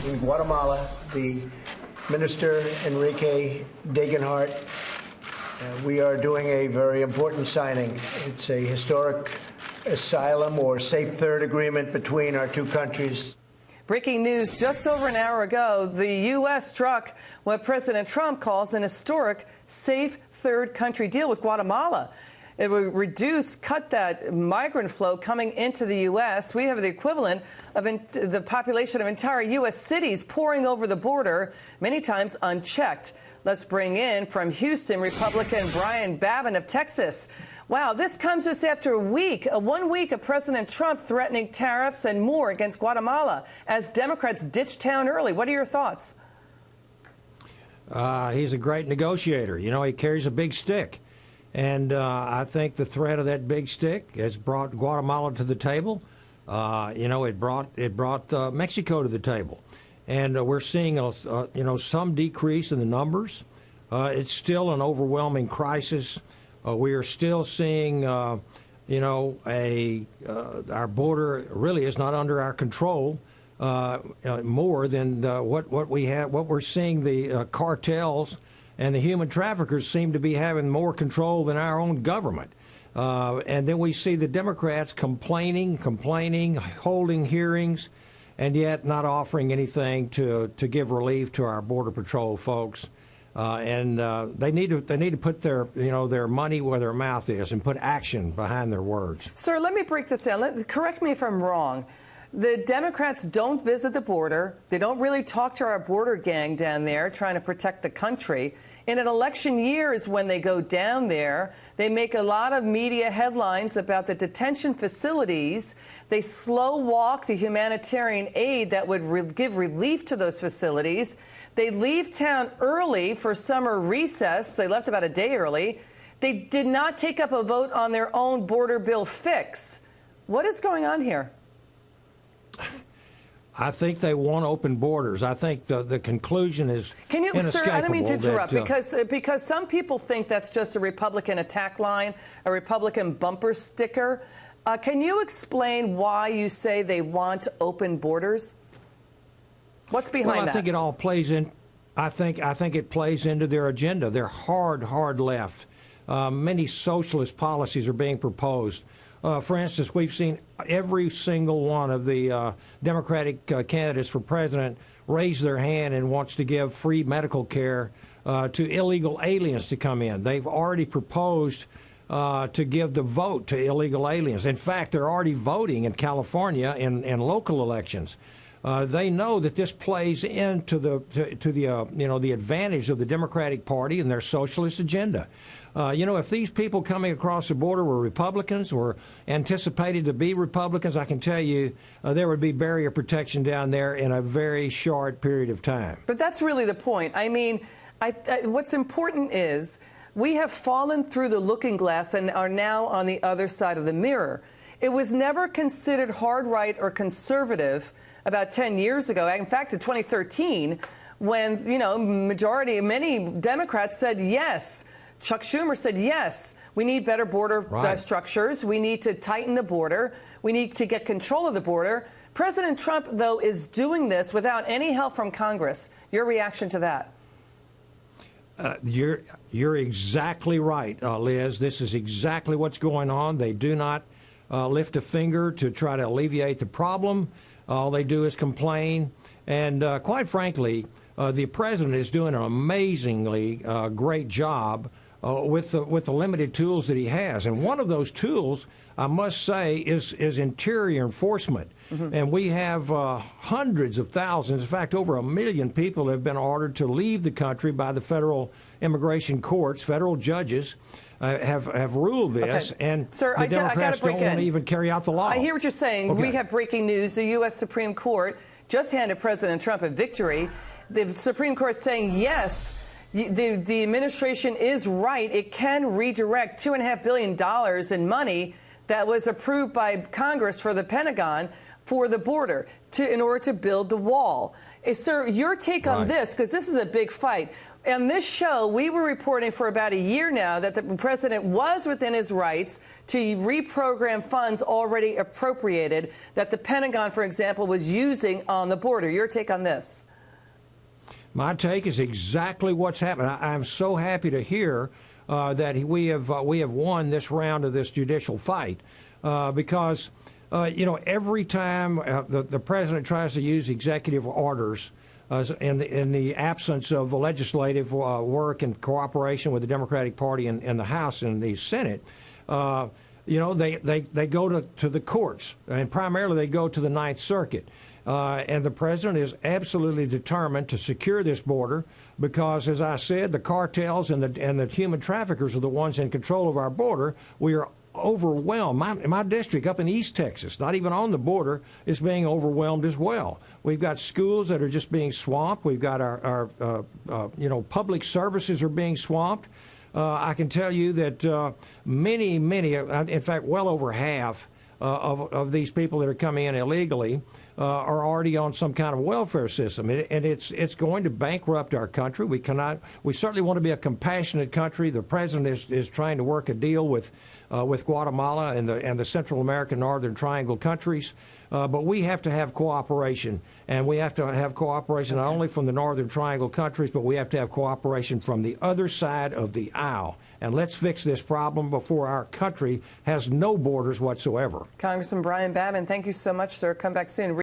in Guatemala, the Minister Enrique Degenhardt. We are doing a very important signing. It's a historic asylum or safe third agreement between our two countries. Breaking news just over an hour ago, the U.S. struck what President Trump calls an historic safe third country deal with Guatemala. It would cut that migrant flow coming into the U.S. We have the equivalent of the population of entire U.S. cities pouring over the border, many times unchecked. Let's bring in from Houston, Republican Brian Babin of Texas. Wow, this comes just after one week of President Trump threatening tariffs and more against Guatemala as Democrats ditch town early. What are your thoughts? He's a great negotiator. You know, he carries a big stick. And I think the threat of that big stick has brought Guatemala to the table. It brought Mexico to the table. And we're seeing, some decrease in the numbers. It's still an overwhelming crisis. We are still seeing, our border really is not under our control more than what we're seeing. The cartels and the human traffickers seem to be having more control than our own government. And then we see the Democrats complaining, holding hearings, and yet not offering anything to give relief to our Border Patrol folks. And they need to put their money where their mouth is and put action behind their words. Sir, let me break this down. Correct me if I'm wrong. The Democrats don't visit the border. They don't really talk to our border gang down there trying to protect the country. In an election year is when they go down there. They make a lot of media headlines about the detention facilities. They slow walk the humanitarian aid that would give relief to those facilities. They leave town early for summer recess. They left about a day early. They did not take up a vote on their own border bill fix. What is going on here? I think they want open borders. I think the conclusion is inescapable. Sir, I don't mean to interrupt, because some people think that's just a Republican attack line, a Republican bumper sticker. Can you explain why you say they want open borders? What's behind that? I think it all plays in. I think it plays into their agenda. They're hard left. Many socialist policies are being proposed. For instance, we've seen every single one of the Democratic candidates for president raise their hand and wants to give free medical care to illegal aliens to come in. They've already proposed to give the vote to illegal aliens. In fact, they're already voting in California in local elections. They know that this plays into the advantage of the Democratic Party and their socialist agenda. If these people coming across the border were Republicans or anticipated to be Republicans, I can tell you there would be barrier protection down there in a very short period of time. But that's really the point. I mean, what's important is we have fallen through the looking glass and are now on the other side of the mirror. It was never considered hard right or conservative about 10 years ago. In fact, in 2013, when, many Democrats said yes. Chuck Schumer said, yes, we need better border structures. We need to tighten the border. We need to get control of the border. President Trump, though, is doing this without any help from Congress. Your reaction to that? You're exactly right, Liz. This is exactly what's going on. They do not lift a finger to try to alleviate the problem. All they do is complain. And quite frankly, the president is doing an amazingly great job with the limited tools that he has. And one of those tools, I must say, is interior enforcement. Mm-hmm. And we have hundreds of thousands, in fact, over 1 million people have been ordered to leave the country by the federal immigration courts. Federal judges have ruled this, okay. And Sir, the Democrats don't want to even carry out the law. I hear what you're saying. Okay. We have breaking news. The U.S. Supreme Court just handed President Trump a victory. The Supreme Court saying, yes, the administration is right. It can redirect $2.5 billion in money that was approved by Congress for the Pentagon for the border in order to build the wall. Sir, your take on this, because this is a big fight. On this show, we were reporting for about a year now that the president was within his rights to reprogram funds already appropriated that the Pentagon, for example, was using on the border. Your take on this? My take is exactly what's happened. I'm so happy to hear that we have won this round of this judicial fight because, every time the president tries to use executive orders in the absence of legislative work and cooperation with the Democratic Party in the House and the Senate, they go to the courts, and primarily they go to the Ninth Circuit. And the president is absolutely determined to secure this border because, as I said, the cartels and the human traffickers are the ones in control of our border. We are overwhelmed. My district up in East Texas, not even on the border, is being overwhelmed as well. We've got schools that are just being swamped. We've got our public services are being swamped. I can tell you that many, in fact, well over half of these people that are coming in illegally are already on some kind of welfare system, and it's going to bankrupt our country. We certainly want to be a compassionate country. The president is trying to work a deal with Guatemala and the Central American Northern Triangle countries, but we have to have cooperation, and we have to have cooperation not only from the Northern Triangle countries, but we have to have cooperation from the other side of the aisle. And let's fix this problem before our country has no borders whatsoever. Congressman Brian Babin, thank you so much, sir. Come back soon.